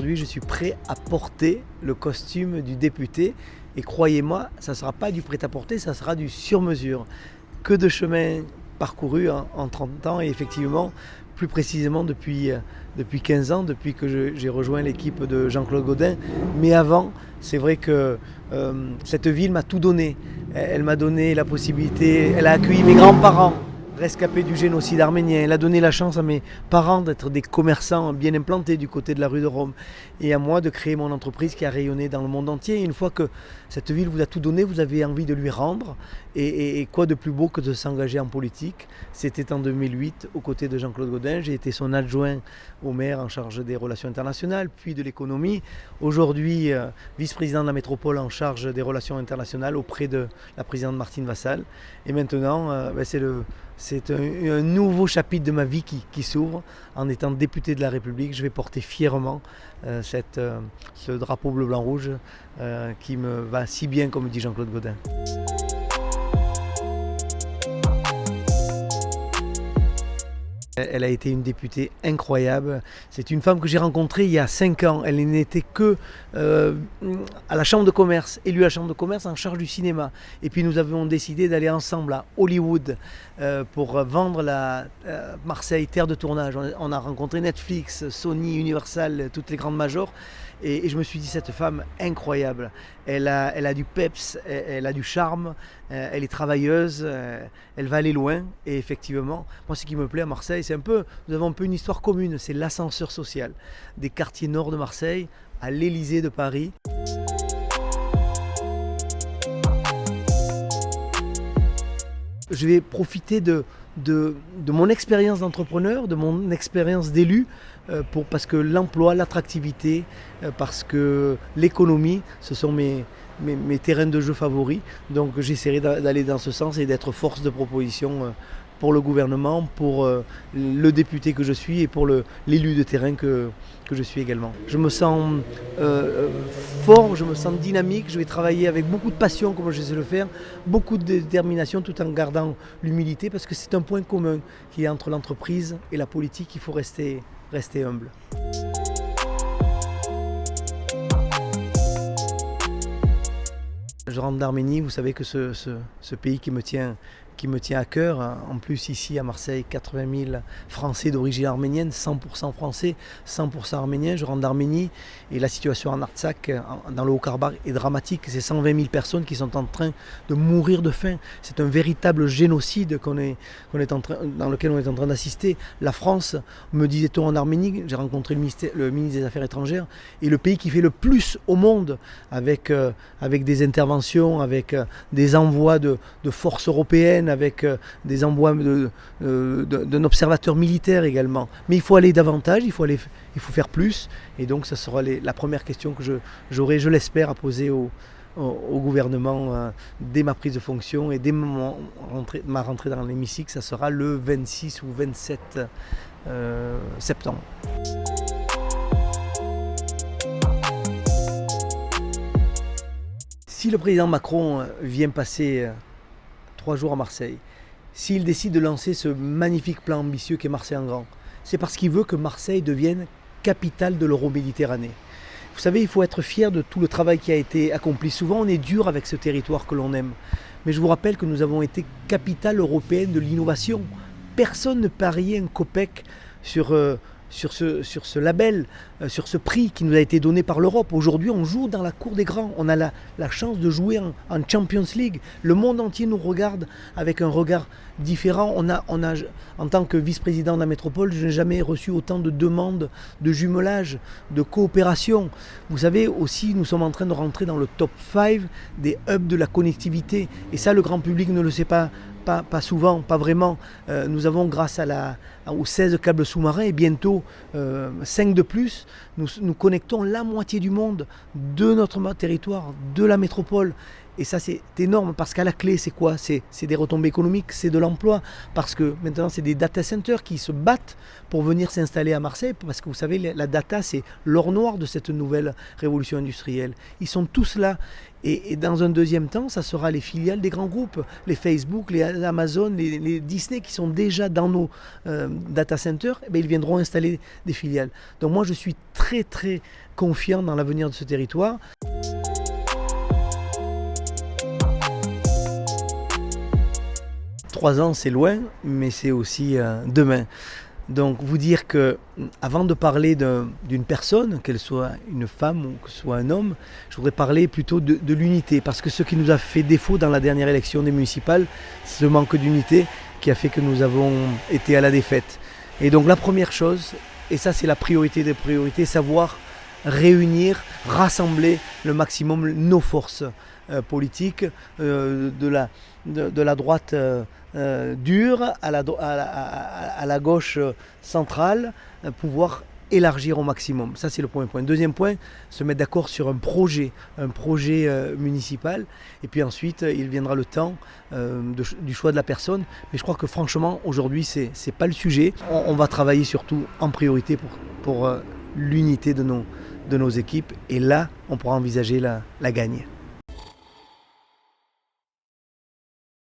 aujourd'hui, je suis prêt à porter le costume du député. Et croyez-moi, ça ne sera pas du prêt-à-porter, ça sera du sur-mesure. Que de chemin parcouru en 30 ans et effectivement, plus précisément depuis 15 ans, depuis que j'ai rejoint l'équipe de Jean-Claude Gaudin. Mais avant, c'est vrai que cette ville m'a tout donné. Elle m'a donné la possibilité, elle a accueilli mes grands-parents rescapés du génocide arménien. Elle a donné la chance à mes parents d'être des commerçants bien implantés du côté de la rue de Rome et à moi de créer mon entreprise qui a rayonné dans le monde entier. Et une fois que cette ville vous a tout donné, vous avez envie de lui rendre. Et quoi de plus beau que de s'engager en politique? C'était en 2008 aux côtés de Jean-Claude Gaudin. J'ai été son adjoint au maire en charge des relations internationales, puis de l'économie. Aujourd'hui, vice-président de la métropole en charge des relations internationales auprès de la présidente Martine Vassal. Et maintenant, c'est un nouveau chapitre de ma vie qui s'ouvre. En étant député de la République, je vais porter fièrement ce drapeau bleu-blanc-rouge qui me va si bien, comme dit Jean-Claude Gaudin. Elle a été une députée incroyable. C'est une femme que j'ai rencontrée il y a 5 ans. Elle n'était que à la Chambre de commerce, élue à la Chambre de commerce en charge du cinéma. Et puis nous avons décidé d'aller ensemble à Hollywood pour vendre Marseille, terre de tournage. On a rencontré Netflix, Sony, Universal, toutes les grandes majors. Et je me suis dit, cette femme incroyable, elle a du peps, elle a du charme, elle est travailleuse, elle va aller loin. Et effectivement, moi ce qui me plaît à Marseille, nous avons un peu une histoire commune, c'est l'ascenseur social. Des quartiers nord de Marseille à l'Élysée de Paris. Je vais profiter de mon expérience d'entrepreneur, de mon expérience d'élu, parce que l'emploi, l'attractivité, parce que l'économie, ce sont mes terrains de jeu favoris. Donc j'essaierai d'aller dans ce sens et d'être force de proposition pour le gouvernement, pour le député que je suis et pour l'élu de terrain que je suis également. Je me sens fort, je me sens dynamique, je vais travailler avec beaucoup de passion comme je sais le faire, beaucoup de détermination tout en gardant l'humilité parce que c'est un point commun qu'il y a entre l'entreprise et la politique, il faut rester humble. Je rentre d'Arménie, vous savez que ce pays qui me tient à cœur, en plus ici à Marseille, 80 000 Français d'origine arménienne, 100% Français, 100% Arméniens. Je rentre d'Arménie et la situation en Artsakh, dans le Haut-Karabakh, est dramatique. C'est 120 000 personnes qui sont en train de mourir de faim. C'est un véritable génocide dans lequel on est en train d'assister. La France, me disait-on en Arménie, j'ai rencontré le ministre des Affaires étrangères, est le pays qui fait le plus au monde avec des interventions, avec des envois de forces européennes, avec des envois d'un observateur militaire également. Mais il faut aller davantage, il faut faire plus. Et donc ça sera la première question que j'aurai, je l'espère, à poser au gouvernement dès ma prise de fonction et dès ma rentrée dans l'hémicycle. Ça sera le 26 ou 27 septembre. Si le président Macron vient passer 3 jours à Marseille, s'il décide de lancer ce magnifique plan ambitieux qu'est Marseille en grand, c'est parce qu'il veut que Marseille devienne capitale de l'Euroméditerranée. Vous savez, il faut être fier de tout le travail qui a été accompli. Souvent, on est dur avec ce territoire que l'on aime. Mais je vous rappelle que nous avons été capitale européenne de l'innovation. Personne ne pariait un copec sur ce label, sur ce prix qui nous a été donné par l'Europe. Aujourd'hui, on joue dans la cour des grands. On a la chance de jouer en Champions League. Le monde entier nous regarde avec un regard différent. En tant que vice-président de la métropole, je n'ai jamais reçu autant de demandes de jumelage, de coopération. Vous savez aussi, nous sommes en train de rentrer dans le top 5 des hubs de la connectivité. Et ça, le grand public ne le sait pas souvent, pas vraiment. Nous avons, grâce aux 16 câbles sous-marins et bientôt 5 de plus, nous connectons la moitié du monde de notre territoire, de la métropole. Et ça, c'est énorme parce qu'à la clé, c'est quoi? C'est des retombées économiques, c'est de l'emploi. Parce que maintenant, c'est des data centers qui se battent pour venir s'installer à Marseille. Parce que vous savez, la data, c'est l'or noir de cette nouvelle révolution industrielle. Ils sont tous là. Et dans un deuxième temps, ça sera les filiales des grands groupes, les Facebook, les Amazon, les Disney qui sont déjà dans data center, ils viendront installer des filiales. Donc moi je suis très très confiant dans l'avenir de ce territoire. Trois ans c'est loin, mais c'est aussi demain. Donc vous dire que avant de parler d'une personne, qu'elle soit une femme ou que ce soit un homme, je voudrais parler plutôt de l'unité. Parce que ce qui nous a fait défaut dans la dernière élection des municipales, c'est ce manque d'unité qui a fait que nous avons été à la défaite. Et donc la première chose, et ça c'est la priorité des priorités, savoir réunir, rassembler le maximum nos forces politiques, de la droite dure à la gauche centrale, pouvoir élargir au maximum. Ça c'est le premier point. Deuxième point, se mettre d'accord sur un projet municipal. Et puis ensuite, il viendra le temps du choix de la personne. Mais je crois que franchement, aujourd'hui, c'est pas le sujet. On va travailler surtout en priorité pour l'unité de nos équipes. Et là, on pourra envisager la gagne.